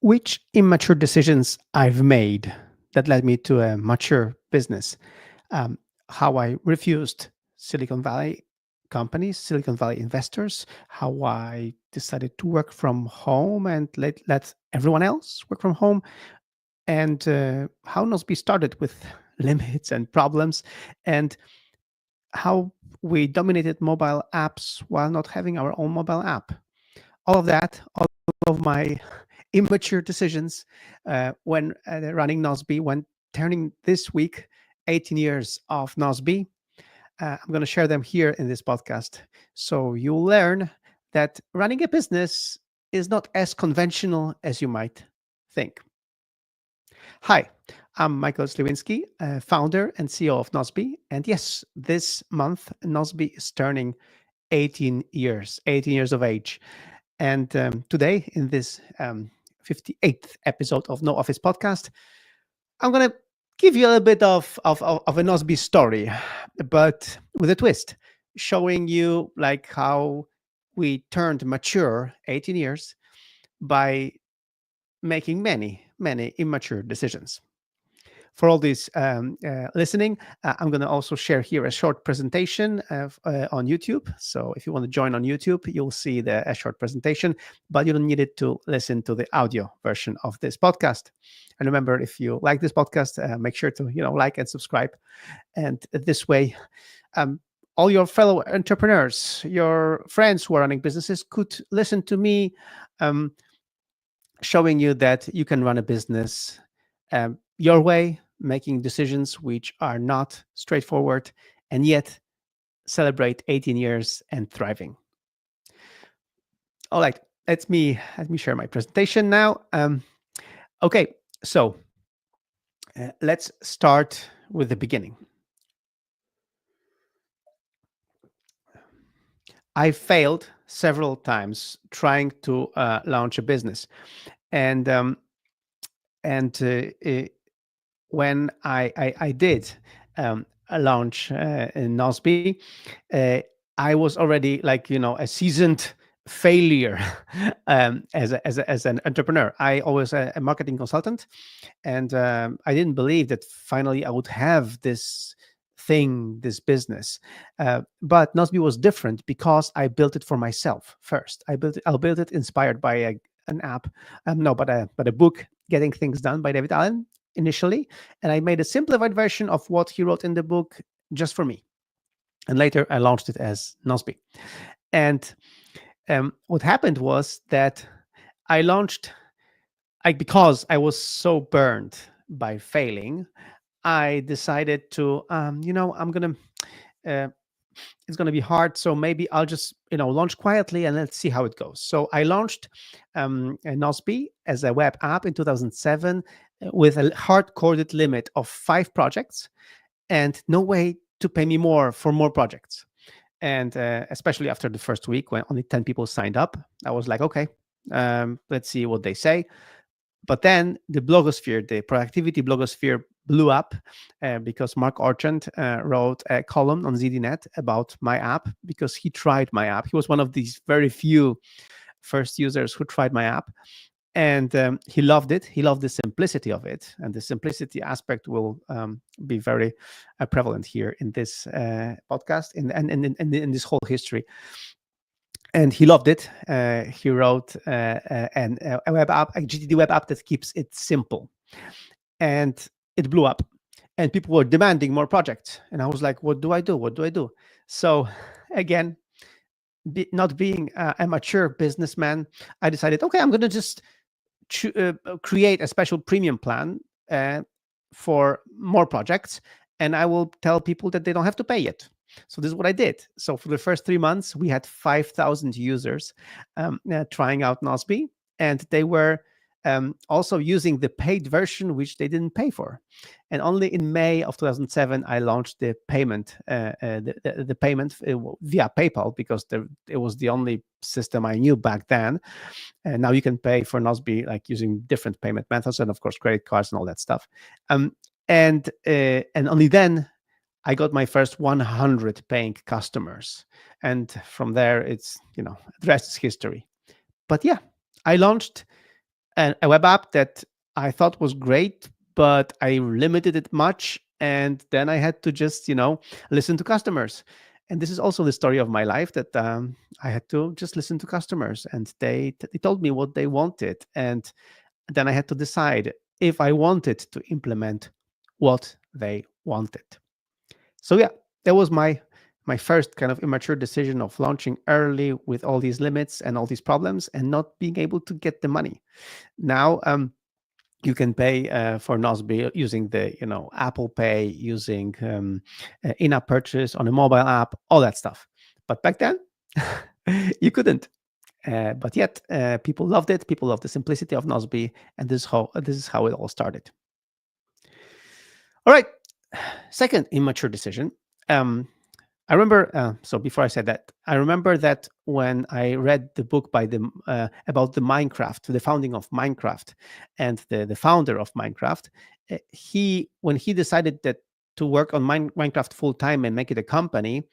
Which immature decisions I've made that led me to a mature business. Um, how I refused Silicon Valley companies, Silicon Valley investors, how I decided to work from home and let everyone else work from home, and how Nozbe started with limits and problems, and how we dominated mobile apps while not having our own mobile app. All of that, all of my immature decisions when running Nozbe, when turning this week 18 years of Nozbe. I'm going to share them here in this podcast. So you'll learn that running a business is not as conventional as you might think. Hi, I'm Michael Sliwinski, founder and CEO of Nozbe. And yes, this month, Nozbe is turning 18 years of age. And today, in this 58th episode of No Office Podcast, I'm going to give you a little bit of a Nozbe story, but with a twist, showing you like how we turned mature 18 years by making many immature decisions. For all these listening, I'm going to also share here a short presentation on YouTube. So if you want to join on YouTube, you'll see a short presentation, but you don't need it to listen to the audio version of this podcast. And remember, if you like this podcast, make sure to like and subscribe. And this way, um, all your fellow entrepreneurs, your friends who are running businesses, could listen to me, um, showing you that you can run a business your way, making decisions which are not straightforward, and yet celebrate 18 years and thriving. All right, let me share my presentation now. Okay, so let's start with the beginning. I failed several times trying to launch a business, and when I did launch in Nozbe, uh, I was already like a seasoned failure as an entrepreneur. I always a marketing consultant, and I didn't believe that finally I would have this business. But Nozbe was different because I built it for myself first. I'll build it inspired by an app, no, but a book, Getting Things Done by David Allen initially, and I made a simplified version of what he wrote in the book just for me. And later I launched it as Nozbe. And what happened was that I launched, because I was so burned by failing, I decided to, I'm gonna, uh, it's gonna be hard, so maybe I'll just, launch quietly and let's see how it goes. So I launched Nozbe as a web app in 2007 with a hard-coded limit of 5 projects and no way to pay me more for more projects. And especially after the first week when only 10 people signed up, I was like, okay, let's see what they say. But then the blogosphere, the productivity blogosphere, blew up because Mark Orchand wrote a column on ZDNet about my app because he tried my app. He was one of these very few first users who tried my app, and he loved it. He loved the simplicity of it, and the simplicity aspect will be very prevalent here in this podcast and in this whole history. And he loved it. He wrote a web app, a GTD web app that keeps it simple, and it blew up. And people were demanding more projects, and I was like, "What do I do? What do I do?" So, again, not being a mature businessman, I decided, okay, I'm going to just create a special premium plan for more projects, and I will tell people that they don't have to pay it. So this is what I did. So for the first 3 months, we had 5,000 users trying out Nozbe, and they were also using the paid version, which they didn't pay for. And only in May of 2007, I launched the payment, the payment via PayPal, because it was the only system I knew back then. And now you can pay for Nozbe like using different payment methods, and of course credit cards and all that stuff. And only then I got my first 100 paying customers, and from there it's the rest is history. But yeah, I launched a web app that I thought was great, but I limited it much. And then I had to just, listen to customers. And this is also the story of my life, that I had to just listen to customers, and they told me what they wanted. And then I had to decide if I wanted to implement what they wanted. So yeah, that was my first kind of immature decision of launching early with all these limits and all these problems and not being able to get the money. Now you can pay for Nozbe using the Apple Pay, using in-app purchase on a mobile app, all that stuff. But back then, you couldn't. But yet, people loved it. People loved the simplicity of Nozbe, and this is how it all started. All right, second immature decision. I remember. So before I said that, I remember that when I read the book by the about the Minecraft, the founding of Minecraft, and the founder of Minecraft, when he decided that to work on Minecraft full time and make it a company,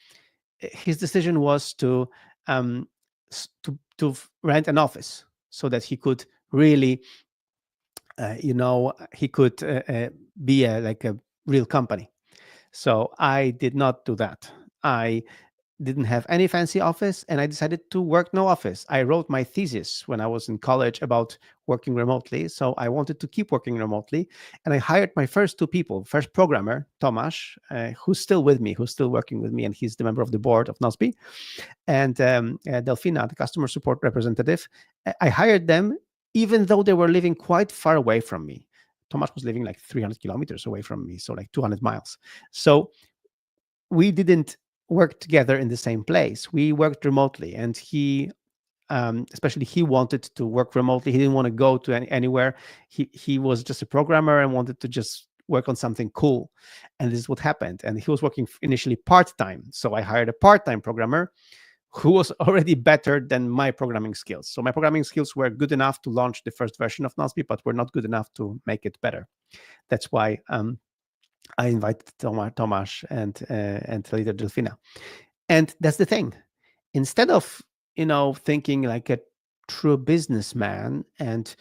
his decision was to rent an office so that he could really, he could be like a real company. So I did not do that. I didn't have any fancy office, and I decided to work no office. I wrote my thesis when I was in college about working remotely, so I wanted to keep working remotely, and I hired my first two people. First programmer, Tomasz, who's still with me, who's still working with me, and he's the member of the board of Nozbe, and Delfina, the customer support representative. I hired them even though they were living quite far away from me. Tomasz was living like 300 kilometers away from me, so like 200 miles. So we didn't work together in the same place. We worked remotely, and especially he wanted to work remotely. He didn't want to go to anywhere. He was just a programmer and wanted to just work on something cool. And this is what happened. And he was working initially part-time. So I hired a part-time programmer who was already better than my programming skills. So my programming skills were good enough to launch the first version of Nozbe, but were not good enough to make it better. That's why I invited Tomasz and later Delfina. And that's the thing. Instead of thinking like a true businessman and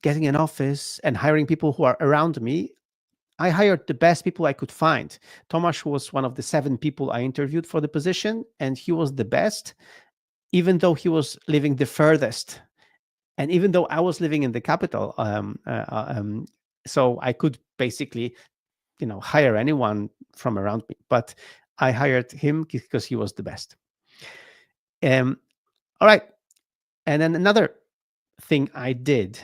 getting an office and hiring people who are around me, I hired the best people I could find. Tomasz was one of the 7 people I interviewed for the position, and he was the best, even though he was living the furthest, and even though I was living in the capital. So I could basically hire anyone from around me, but I hired him because he was the best. All right. And then another thing I did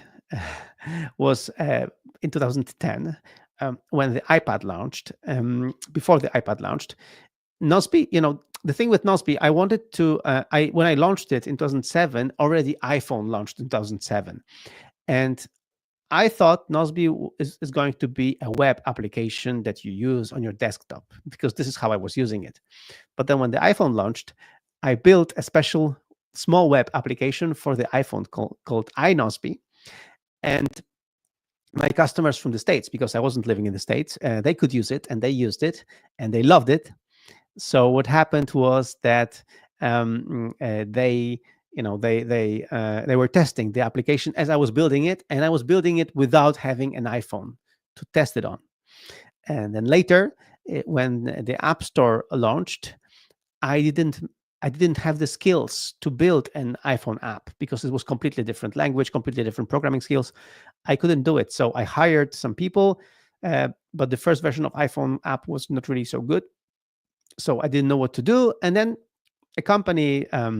was in 2010, when the iPad launched, before the iPad launched, Nozbe, the thing with Nozbe, I wanted to, when I launched it in 2007, already iPhone launched in 2007. And I thought Nozbe is going to be a web application that you use on your desktop, because this is how I was using it. But then when the iPhone launched, I built a special small web application for the iPhone called iNozbe. And my customers from the States, because I wasn't living in the States, they could use it, and they used it, and they loved it. So what happened was that they were testing the application as I was building it, and I was building it without having an iPhone to test it on. And then later, when the App Store launched, I didn't have the skills to build an iPhone app because it was completely different language, completely different programming skills. I couldn't do it. So I hired some people, but the first version of iPhone app was not really so good. So I didn't know what to do. And then a company, a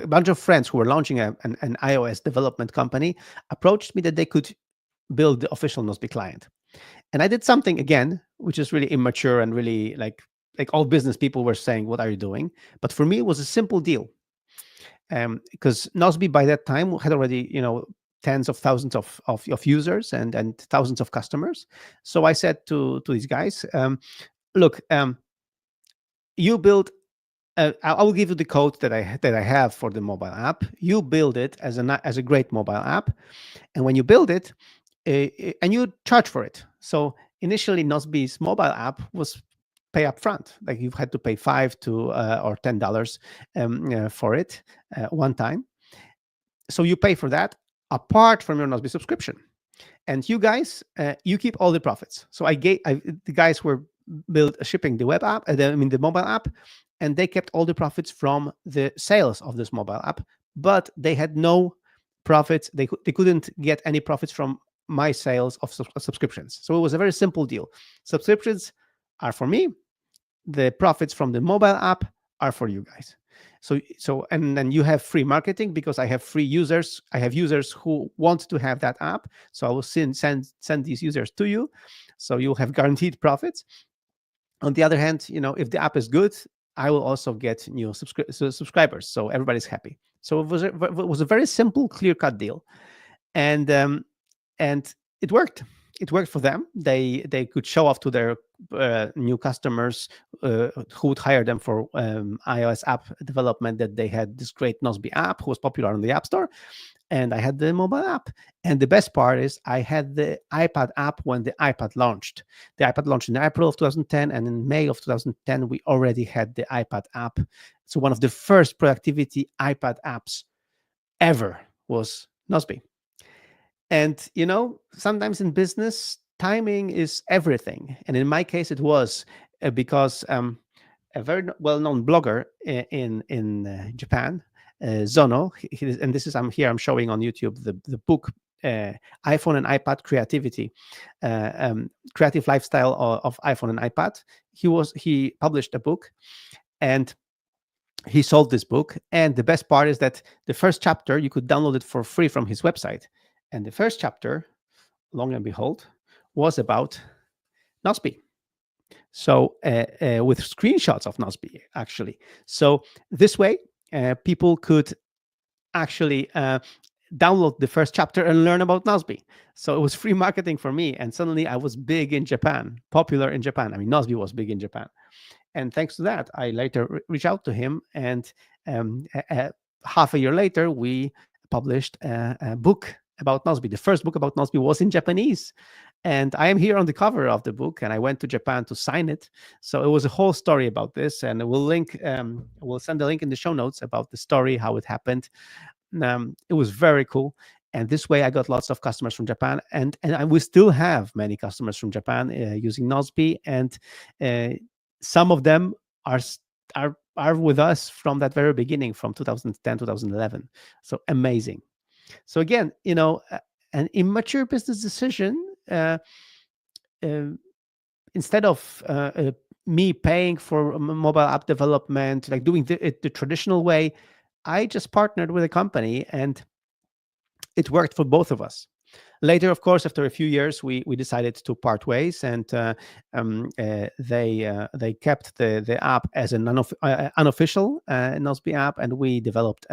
bunch of friends who were launching an iOS development company approached me that they could build the official Nozbe client. And I did something again, which is really immature and really like all business people were saying, "What are you doing?" But for me, it was a simple deal, because Nozbe by that time had already, tens of thousands of users and thousands of customers. So I said to these guys, "Look, you build. I will give you the code that I have for the mobile app. You build it as a great mobile app, and when you build it, and you charge for it." So initially, Nozbe's mobile app was pay up front. Like you had to pay $5 to or $10 for it one time. So you pay for that apart from your Nozbe subscription, and you guys, you keep all the profits. So the guys were built shipping the web app, the mobile app, and they kept all the profits from the sales of this mobile app, but they had no profits. They couldn't get any profits from my sales of subscriptions. So it was a very simple deal. Subscriptions are for me, the profits from the mobile app are for you guys. So and then you have free marketing because I have free users. I have users who want to have that app, so I will send these users to you, so you'll have guaranteed profits. On the other hand, if the app is good, I will also get new subscribers, so everybody's happy. So it was a very simple, clear cut deal. And um, and it worked. It worked for them. They could show off to their new customers who would hire them for iOS app development that they had this great Nozbe app who was popular on the App Store, and I had the mobile app. And the best part is I had the iPad app when the iPad launched. The iPad launched in April of 2010, and in May of 2010 we already had the iPad app. So one of the first productivity iPad apps ever was Nozbe. And sometimes in business, timing is everything. And in my case, it was because a very well-known blogger in Japan, Zono, and this is I'm showing on YouTube the book iPhone and iPad Creativity, Creative Lifestyle of iPhone and iPad. He published a book, and he sold this book. And the best part is that the first chapter, you could download it for free from his website. And the first chapter, long and behold, was about Nozbe. So with screenshots of Nozbe, actually. So this way, people could actually download the first chapter and learn about Nozbe. So it was free marketing for me. And suddenly I was big in Japan, popular in Japan. I mean, Nozbe was big in Japan. And thanks to that, I later reached out to him. And half a year later, we published a book about Nozbe. The first book about Nozbe was in Japanese. And I am here on the cover of the book, and I went to Japan to sign it. So it was a whole story about this. And we'll send a link in the show notes about the story, how it happened. It was very cool. And this way, I got lots of customers from Japan, and we still have many customers from Japan using Nozbe, and some of them are with us from that very beginning, from 2010, 2011. So amazing. So again, an immature business decision. Instead of me paying for mobile app development, like doing it the traditional way, I just partnered with a company, and it worked for both of us. Later, of course, after a few years, we decided to part ways, and they kept the app as an unofficial Nozbe app, and we developed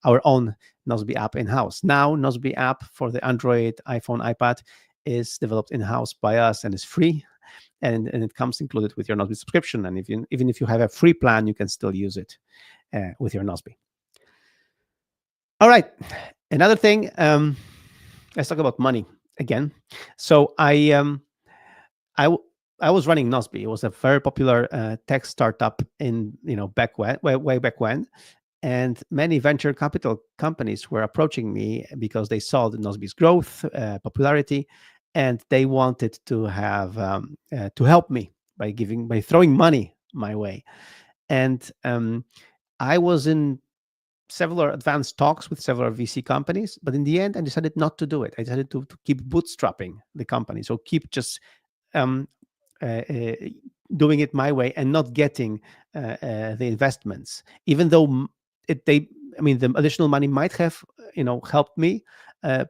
our own Nozbe app in-house. Now, Nozbe app for the Android, iPhone, iPad is developed in-house by us and is free, and it comes included with your Nozbe subscription. And even if you have a free plan, you can still use it with your Nozbe. All right, another thing. Let's talk about money again. So I was running Nozbe. It was a very popular tech startup in back when, way back when, and many venture capital companies were approaching me because they saw the Nozbe's growth, popularity, and they wanted to have to help me by throwing money my way. And I was in several advanced talks with several VC companies, but in the end, I decided not to do it. I decided to keep bootstrapping the company, so keep just um, doing it my way and not getting the investments, even though the additional money might have helped me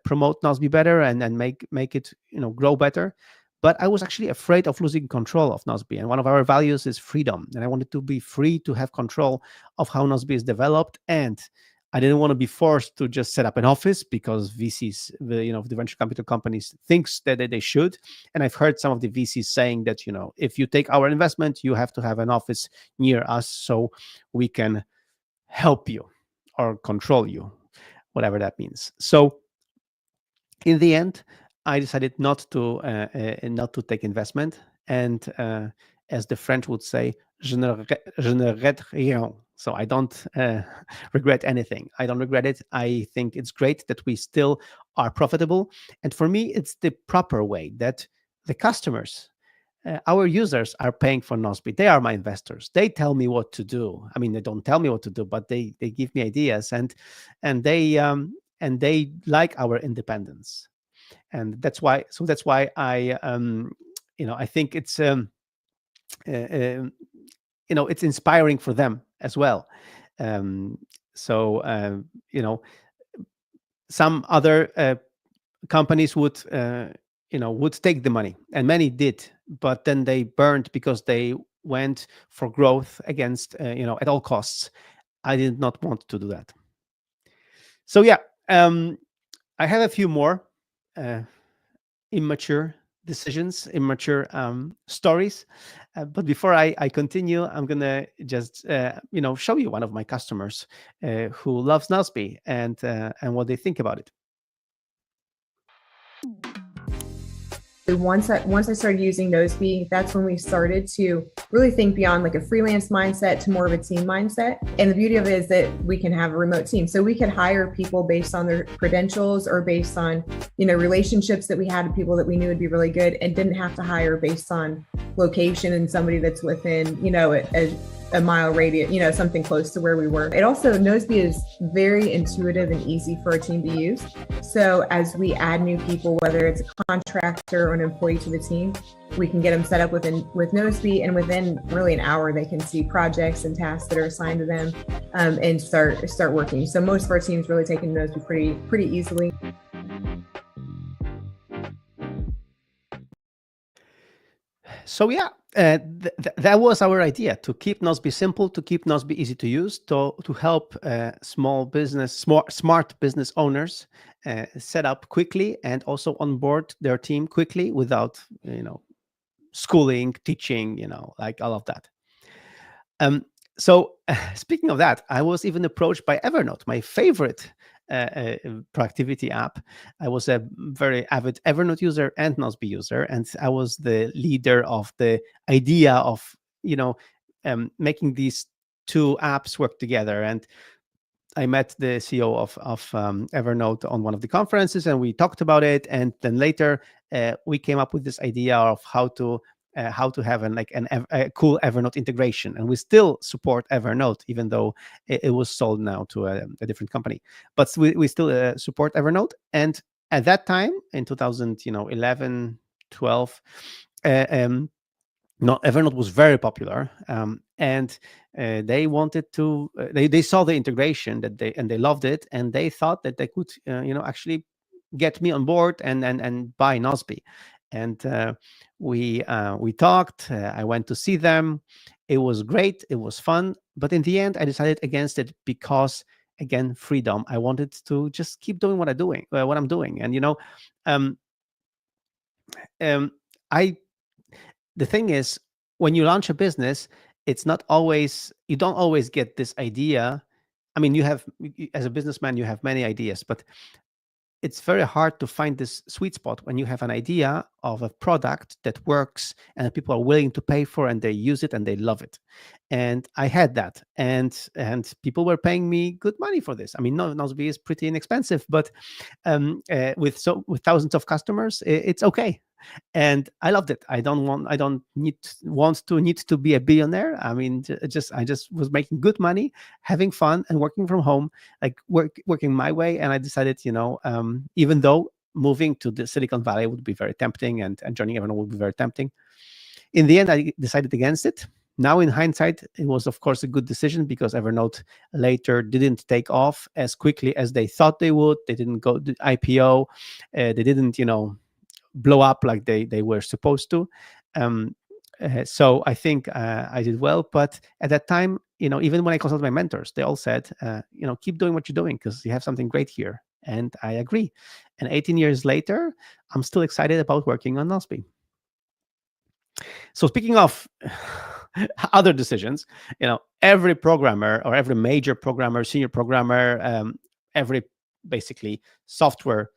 promote Nozbe better and make it grow better. But I was actually afraid of losing control of Nozbe, and one of our values is freedom, and I wanted to be free to have control of how Nozbe is developed. And I didn't want to be forced to just set up an office because VCs, the venture capital companies, thinks that they should. And I've heard some of the VCs saying that if you take our investment, you have to have an office near us so we can help you or control you, whatever that means. So in the end, I decided not to take investment, and as the French would say, je ne regrette rien. So I don't regret anything. I don't regret it. I think it's great that we still are profitable. And for me, it's the proper way that the customers, our users, are paying for Nozbe. They are my investors. They tell me what to do. I mean, they don't tell me what to do, but they give me ideas, and they like our independence. And that's why I I think it's uh, um, it's inspiring for them as well. Um, so some other companies would take the money, and many did, but then they burned because they went for growth against at all costs. I did not want to do that. So yeah, um, I have a few more uh, immature decisions, immature stories. But before I continue, I'm gonna just show you one of my customers who loves Nozbe and what they think about it. Once I started using Nozbe, that's when we started to really think beyond like a freelance mindset to more of a team mindset. And the beauty of it is that we can have a remote team. So we could hire people based on their credentials or based on, relationships that we had with people that we knew would be really good, and didn't have to hire based on location and somebody that's within, a mile radius, something close to where we were. It also, Nozbe is very intuitive and easy for a team to use. So as we add new people, whether it's a contractor or an employee to the team, we can get them set up with Nozbe, and within really an hour, they can see projects and tasks that are assigned to them, and start working. So most of our teams really taking Nozbe pretty easily. So yeah, that was our idea, to keep Nozbe simple, to keep Nozbe easy to use, to help smart business owners set up quickly and also onboard their team quickly without schooling, teaching, like all of that. So speaking of that, I was even approached by Evernote, my favorite productivity app. I was a very avid Evernote user and Nozbe user, and I was the leader of the idea of making these two apps work together. And I met the CEO of Evernote on one of the conferences, and we talked about it. And then later, we came up with this idea of how to have a cool Evernote integration. And we still support Evernote, even though it was sold now to a different company. But we still support Evernote. And at that time, in 2011, 12, no, Evernote was very popular, and they wanted to. They saw the integration they loved it, and they thought that they could, actually get me on board and buy Nozbe. And we talked. I went to see them. It was great. It was fun. But in the end, I decided against it because, again, freedom. I wanted to just keep doing what I'm doing, and um, um, I the thing is, when you launch a business, it's not always you don't always get this idea. I mean, as a businessman, you have many ideas, but it's very hard to find this sweet spot when you have an idea of a product that works and people are willing to pay for, and they use it and they love it. And I had that, and people were paying me good money for this. I mean, no, Nozbe is pretty inexpensive, but with thousands of customers, it's okay. And I loved it. I don't need to be a billionaire. I mean, I just was making good money, having fun, and working from home, like working my way. And I decided, even though moving to the Silicon Valley would be very tempting, and joining Evernote would be very tempting, in the end, I decided against it. Now, in hindsight, it was, of course, a good decision, because Evernote later didn't take off as quickly as they thought they would. They didn't go to IPO. They didn't, blow up like they were supposed to. So I think I did well. But at that time, even when I consulted my mentors, they all said, keep doing what you're doing, because you have something great here. And I agree. And 18 years later, I'm still excited about working on Nozbe. So speaking of other decisions, every programmer, or every major programmer, senior programmer, every basically software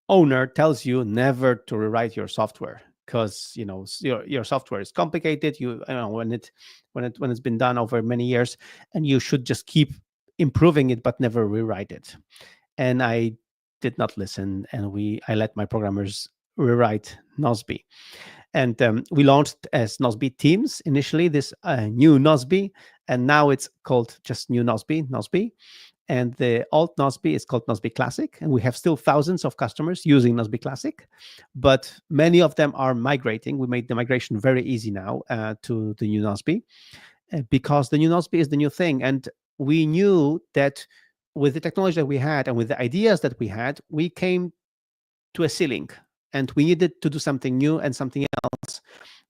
owner tells you never to rewrite your software, because your software is complicated. When it's been done over many years, and you should just keep improving it but never rewrite it. And I did not listen, and I let my programmers rewrite Nozbe. And we launched as Nozbe Teams initially, this new Nozbe, and now it's called just new Nozbe. And the old Nozbe is called Nozbe Classic, and we have still thousands of customers using Nozbe Classic, but many of them are migrating. We made the migration very easy now to the new Nozbe, because the new Nozbe is the new thing. And we knew that with the technology that we had and with the ideas that we had, we came to a ceiling, and we needed to do something new and something else.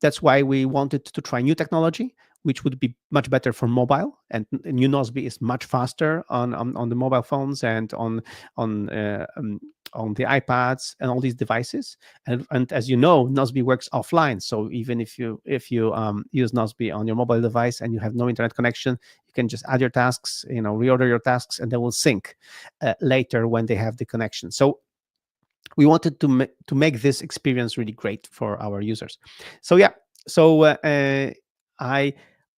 That's why we wanted to try new technology, which would be much better for mobile. And new Nozbe is much faster on the mobile phones and on uh, um, on the iPads and all these devices. And as you know, Nozbe works offline. So even if you use Nozbe on your mobile device and you have no internet connection, you can just add your tasks, reorder your tasks, and they will sync later when they have the connection. So we wanted to make this experience really great for our users. So yeah, so I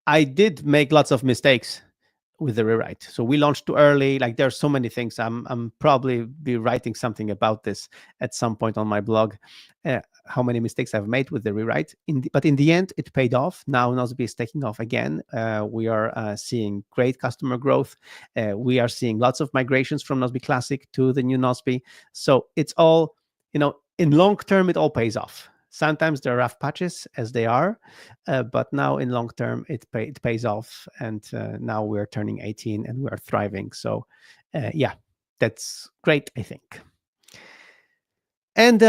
I did make lots of mistakes with the rewrite. So we launched too early. Like there's so many things. I'm probably be writing something about this at some point on my blog. How many mistakes I've made with the rewrite. But in the end, it paid off. Now Nozbe is taking off again. We are seeing great customer growth. We are seeing lots of migrations from Nozbe Classic to the new Nozbe. So it's all, in long term, it all pays off. Sometimes there are rough patches, as they are, but now in long term, it pays off. And now we're turning 18 and we're thriving. So yeah, that's great, I think. And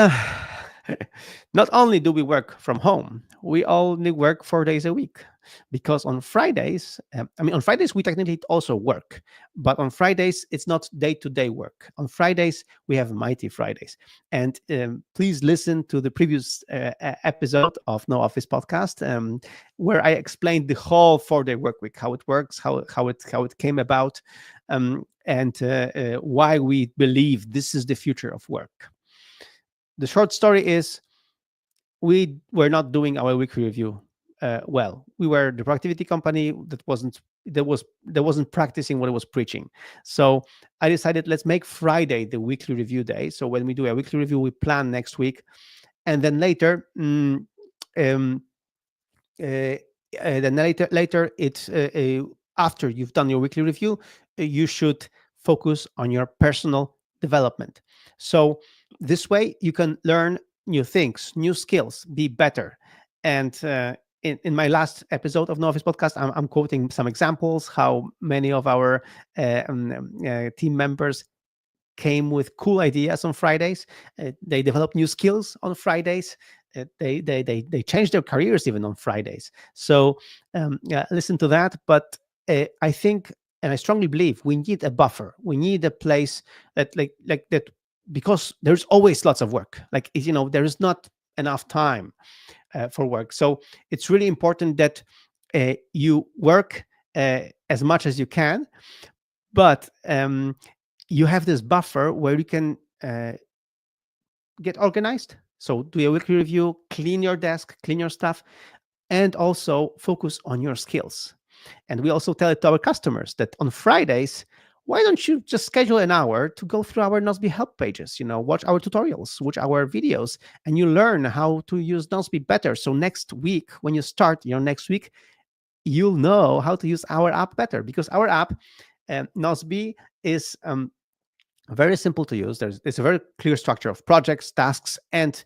not only do we work from home, we only work 4 days a week, because on Fridays, on Fridays, we technically also work, but on Fridays, it's not day-to-day work. On Fridays, we have Mighty Fridays. And please listen to the previous episode of No Office Podcast, where I explained the whole 4-day work week, how it works, how it came about, and why we believe this is the future of work. The short story is, we were not doing our weekly review well. We were the productivity company that wasn't practicing what it was preaching. So I decided, let's make Friday the weekly review day. So when we do a weekly review, we plan next week, and then later, it's after you've done your weekly review, you should focus on your personal development. So this way you can learn new things, new skills, be better. And in my last episode of No Office Podcast, I'm quoting some examples, how many of our team members came with cool ideas on Fridays. They develop new skills on Fridays. They change their careers even on Fridays. So listen to that. But I think, and I strongly believe, we need a buffer. We need a place that like that, because there's always lots of work. There is not enough time for work. So it's really important that you work as much as you can, but you have this buffer where you can get organized. So do a weekly review, clean your desk, clean your stuff, and also focus on your skills. And we also tell it to our customers that on Fridays, why don't you just schedule an hour to go through our Nozbe help pages, watch our tutorials, watch our videos, and you learn how to use Nozbe better. So next week, when you start your next week, you'll know how to use our app better, because our app, Nozbe, is very simple to use. There's a very clear structure of projects, tasks, and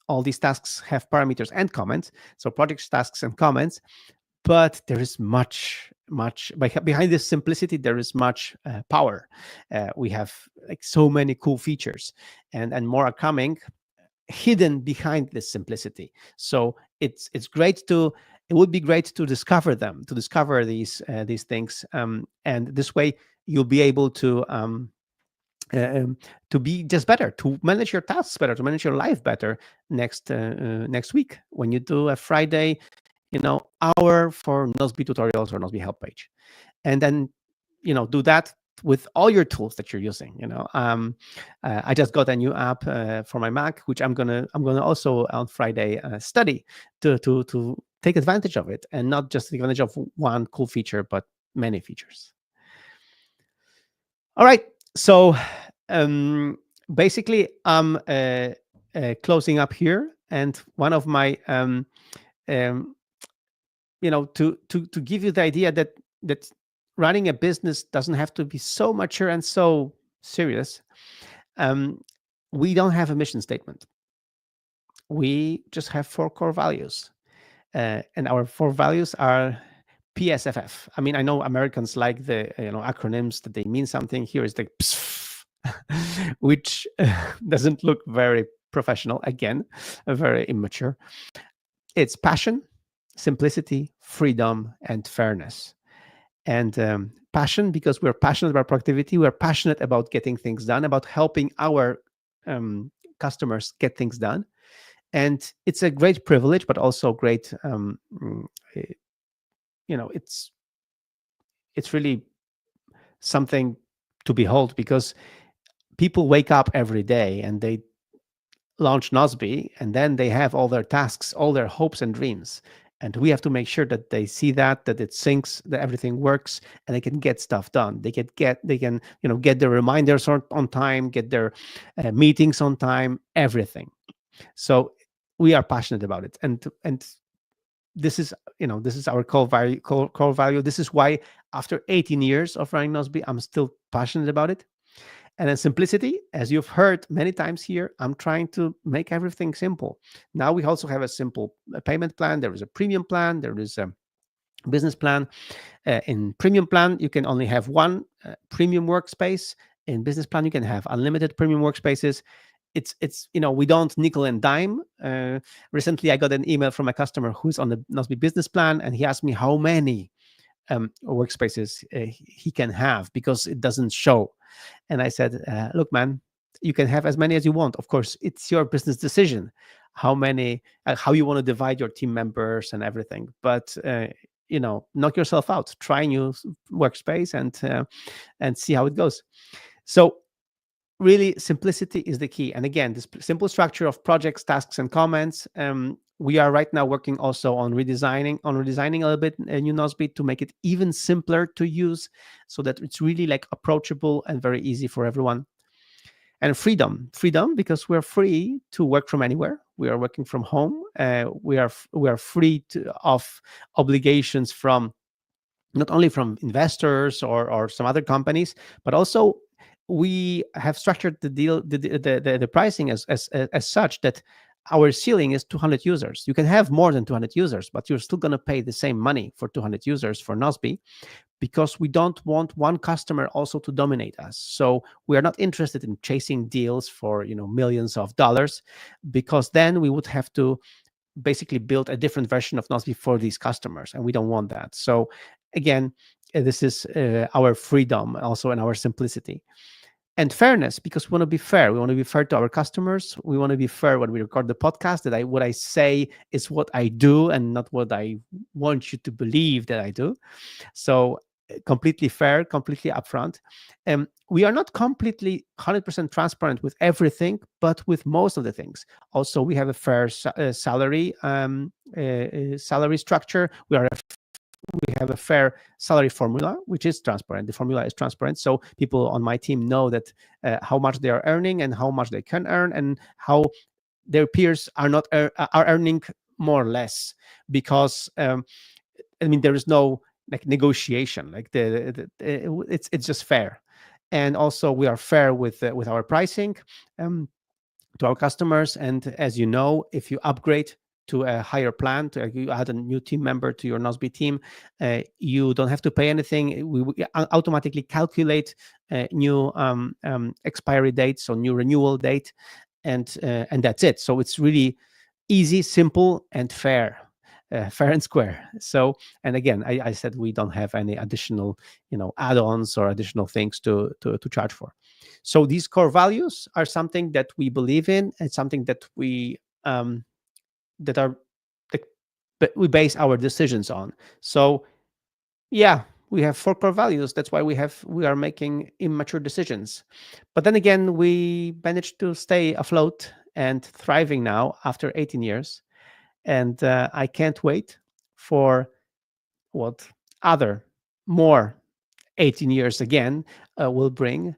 all these tasks have parameters and comments. So projects, tasks, and comments. But there is much behind this simplicity. There is much power. We have so many cool features, and more are coming, hidden behind this simplicity. So it would be great to discover them, to discover these things, and this way you'll be able to be just better, to manage your tasks better, to manage your life better next week when you do a Friday, hour for Nozbe tutorials or Nozbe help page. And then, do that with all your tools that you're using. I just got a new app for my Mac, which I'm gonna also on Friday study to take advantage of it, and not just take advantage of one cool feature, but many features. All right, so basically I'm closing up here, and one of my um, to give you the idea that running a business doesn't have to be so mature and so serious. um, we don't have a mission statement. We just have four core values, and our four values are PSFF. I mean, I know Americans like the acronyms that they mean something. Here is the PSF, which doesn't look very professional. Again, very immature. It's passion, simplicity, freedom, and fairness. And passion, because we're passionate about productivity. We're passionate about getting things done, about helping our customers get things done. And it's a great privilege, but also great. Eh, it's really something to behold, because people wake up every day and they launch Nozbe, and then they have all their tasks, all their hopes and dreams. And we have to make sure that they see that it syncs, that everything works, and they can get stuff done. They can get their reminders on time, get their meetings on time, everything. So we are passionate about it, and this is our core value. This is why after 18 years of running Nozbe, I'm still passionate about it. And then simplicity, as you've heard many times here, I'm trying to make everything simple. Now we also have a simple payment plan. There is a premium plan. There is a business plan. In premium plan, you can only have one premium workspace. In business plan, you can have unlimited premium workspaces. It's we don't nickel and dime. Recently, I got an email from a customer who's on the Nozbe business plan, and he asked me how many workspaces he can have, because it doesn't show. And I said, look, man, you can have as many as you want. Of course, it's your business decision how many, how you want to divide your team members and everything. But knock yourself out, try new workspace, and see how it goes. So really, simplicity is the key. And again, this simple structure of projects, tasks, and comments. We are right now working also on redesigning a little bit a new Nozbe to make it even simpler to use, so that it's really like approachable and very easy for everyone. And freedom, because we're free to work from anywhere. We are working from home. We are free of obligations from not only from investors or some other companies, but also we have structured the deal, the pricing as such that our ceiling is 200 users. You can have more than 200 users, but you're still going to pay the same money for 200 users for Nozbe, because we don't want one customer also to dominate us. So we are not interested in chasing deals for millions of dollars, because then we would have to basically build a different version of Nozbe for these customers, and we don't want that. So again, this is our freedom also, and our simplicity. And fairness, because we want to be fair. We want to be fair to our customers. We want to be fair when we record the podcast, that what I say is what I do, and not what I want you to believe that I do. So completely fair, completely upfront. We are not completely 100% transparent with everything, but with most of the things. Also, we have a fair salary structure. We have a fair salary formula, which is transparent. The formula is transparent, so people on my team know that how much they are earning and how much they can earn, and how their peers are not are earning more or less, because there is no like negotiation. Like it's just fair. And also we are fair with our pricing to our customers. And as you know, if you upgrade to a higher plan, you add a new team member to your Nozbe team, you don't have to pay anything. We automatically calculate new expiry dates, so new renewal date, and that's it. So it's really easy, simple, and fair. Fair and square. So, and again, I said we don't have any additional, add-ons or additional things to charge for. So these core values are something that we believe in. It's something that we that are that we base our decisions on. So, yeah, We have four core values. That's why we are making immature decisions. But then again, we managed to stay afloat and thriving now after 18 years. And I can't wait for what other more 18 years again will bring.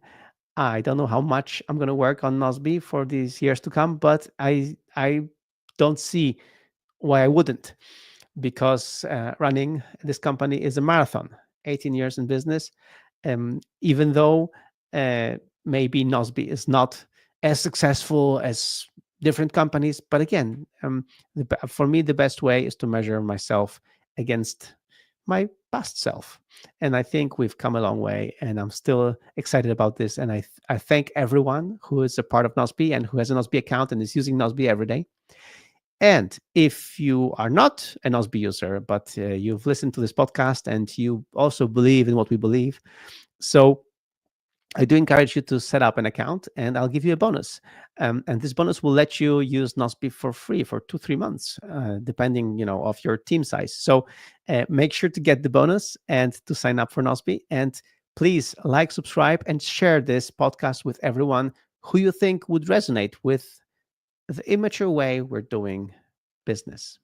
I don't know how much I'm going to work on Nozbe for these years to come, but I don't see why I wouldn't, because running this company is a marathon. 18 years in business, even though uh, maybe Nozbe is not as successful as different companies, but again, for me, the best way is to measure myself against my past self. And I think we've come a long way, and I'm still excited about this. And I thank everyone who is a part of Nozbe and who has a Nozbe account and is using Nozbe every day. And if you are not an Nozbe user, but you've listened to this podcast and you also believe in what we believe, so I do encourage you to set up an account, and I'll give you a bonus. And this bonus will let you use Nozbe for free for 2-3 months, depending, of your team size. So make sure to get the bonus and to sign up for Nozbe. And please like, subscribe, and share this podcast with everyone who you think would resonate with the immature way we're doing business.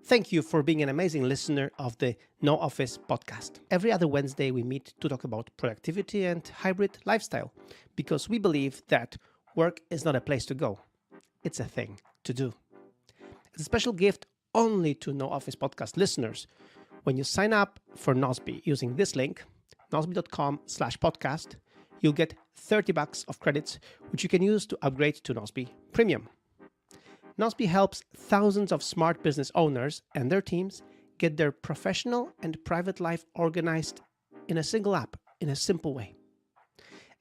Thank you for being an amazing listener of the No Office podcast. Every other Wednesday, we meet to talk about productivity and hybrid lifestyle, because we believe that work is not a place to go, it's a thing to do. It's a special gift only to No Office podcast listeners. When you sign up for Nozbe using this link, nozbe.com/podcast, you'll get $30 of credits, which you can use to upgrade to Nozbe Premium. Nozbe helps thousands of smart business owners and their teams get their professional and private life organized in a single app in a simple way.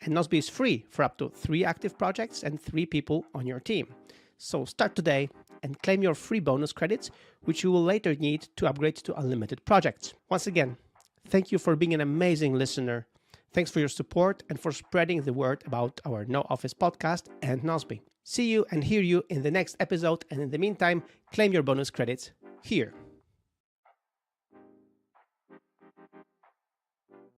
And Nozbe is free for up to 3 active projects and 3 people on your team. So start today and claim your free bonus credits, which you will later need to upgrade to unlimited projects. Once again, thank you for being an amazing listener. Thanks for your support and for spreading the word about our No Office podcast and Nozbe. See you and hear you in the next episode, and in the meantime, claim your bonus credits here.